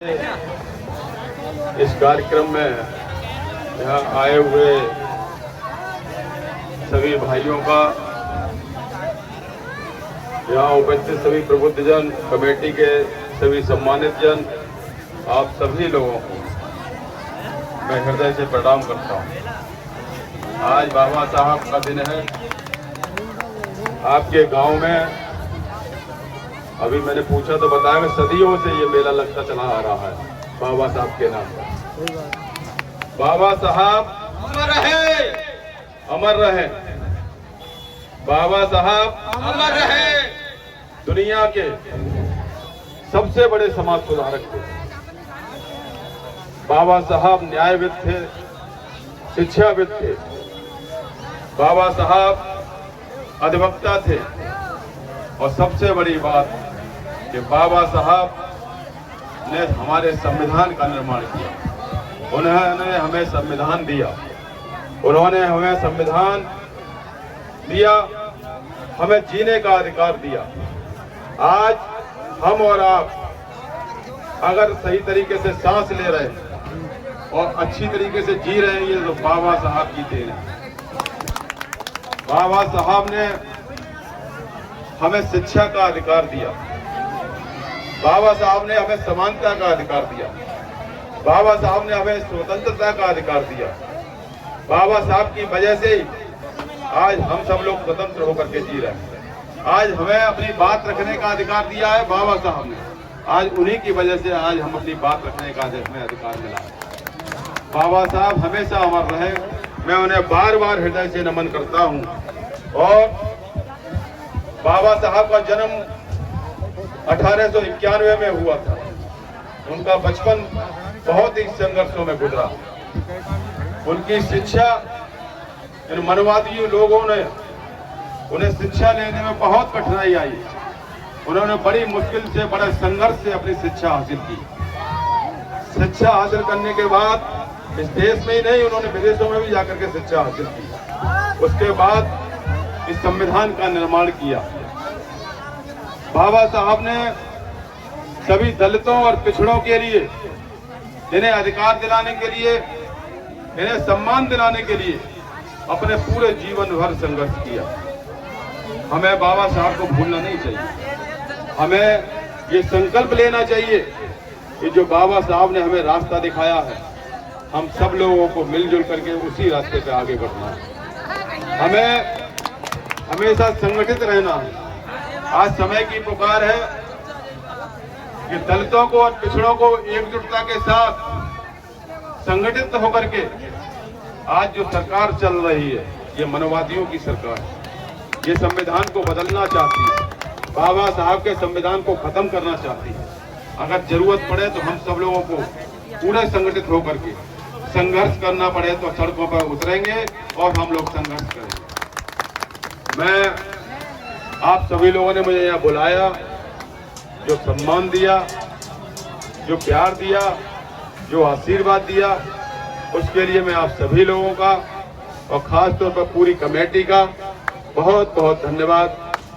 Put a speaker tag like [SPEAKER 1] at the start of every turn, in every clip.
[SPEAKER 1] इस कार्यक्रम में यहाँ आए हुए सभी भाइयों का, यहाँ उपस्थित सभी प्रबुद्धजन, कमेटी के सभी सम्मानित जन, आप सभी लोगों को मैं हृदय से प्रणाम करता हूँ। आज बाबा साहब का दिन है। आपके गांव में अभी मैंने पूछा तो बताया कि सदियों से ये मेला लगता चला आ रहा है बाबा साहब के नाम पर। बाबा साहब अमर रहे, अमर रहे। बाबा साहब अमर रहे। दुनिया के सबसे बड़े समाज सुधारक थे बाबा साहब। न्यायविद थे, शिक्षाविद थे। बाबा साहब अधिवक्ता थे। और सबसे बड़ी बात कि बाबा साहब ने हमारे संविधान का निर्माण किया। उन्होंने हमें संविधान दिया। उन्होंने हमें संविधान दिया, हमें जीने का अधिकार दिया। आज हम और आप अगर सही तरीके से सांस ले रहे हैं और अच्छी तरीके से जी रहे हैं, ये तो बाबा साहब की देन है। बाबा साहब ने हमें शिक्षा का अधिकार दिया। बाबा साहब ने हमें समानता का अधिकार दिया। बाबा साहब ने हमें स्वतंत्रता का अधिकार दिया। बाबा साहब की वजह से ही आज हम सब लोग स्वतंत्र होकर के जी रहे हैं। आज हमें अपनी बात रखने का अधिकार दिया है बाबा साहब ने। आज उन्हीं की वजह से आज हम अपनी बात रखने का हमें अधिकार मिला है। बाबा साहब हमेशा अमर रहे। मैं उन्हें बार बार हृदय से नमन करता हूँ। और बाबा साहब का जन्म 1891 में हुआ था। उनका बचपन बहुत ही संघर्षों में गुजरा। उनकी शिक्षा, इन मनवादी लोगों ने उन्हें शिक्षा लेने में बहुत कठिनाई आई। उन्होंने बड़ी मुश्किल से, बड़े संघर्ष से अपनी शिक्षा हासिल की। शिक्षा हासिल करने के बाद इस देश में ही नहीं, उन्होंने विदेशों में भी जाकर के शिक्षा हासिल की। उसके बाद इस संविधान का निर्माण किया। बाबा साहब ने सभी दलितों और पिछड़ों के लिए, इन्हें अधिकार दिलाने के लिए, इन्हें सम्मान दिलाने के लिए अपने पूरे जीवन भर संघर्ष किया। हमें बाबा साहब को भूलना नहीं चाहिए। हमें ये संकल्प लेना चाहिए कि जो बाबा साहब ने हमें रास्ता दिखाया है, हम सब लोगों को मिलजुल करके उसी रास्ते पे आगे बढ़ना है। हमें हमेशा संगठित रहना है। आज समय की पुकार है कि दलितों को और पिछड़ों को एकजुटता के साथ संगठित होकर के आज जो सरकार चल रही है, ये मनवादियों की सरकार है। ये संविधान को बदलना चाहती है। बाबा साहब के संविधान को खत्म करना चाहती है। अगर जरूरत पड़े तो हम सब लोगों को पूरे संगठित होकर के संघर्ष करना पड़े तो सड़कों पर उतरेंगे और हम लोग संघर्ष करेंगे। मैं, आप सभी लोगों ने मुझे यहाँ बुलाया, जो सम्मान दिया, जो प्यार दिया, जो आशीर्वाद दिया, उसके लिए मैं आप सभी लोगों का और खास तौर पर पूरी कमेटी का बहुत बहुत धन्यवाद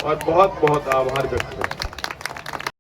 [SPEAKER 1] और बहुत बहुत आभार व्यक्त करता हूं।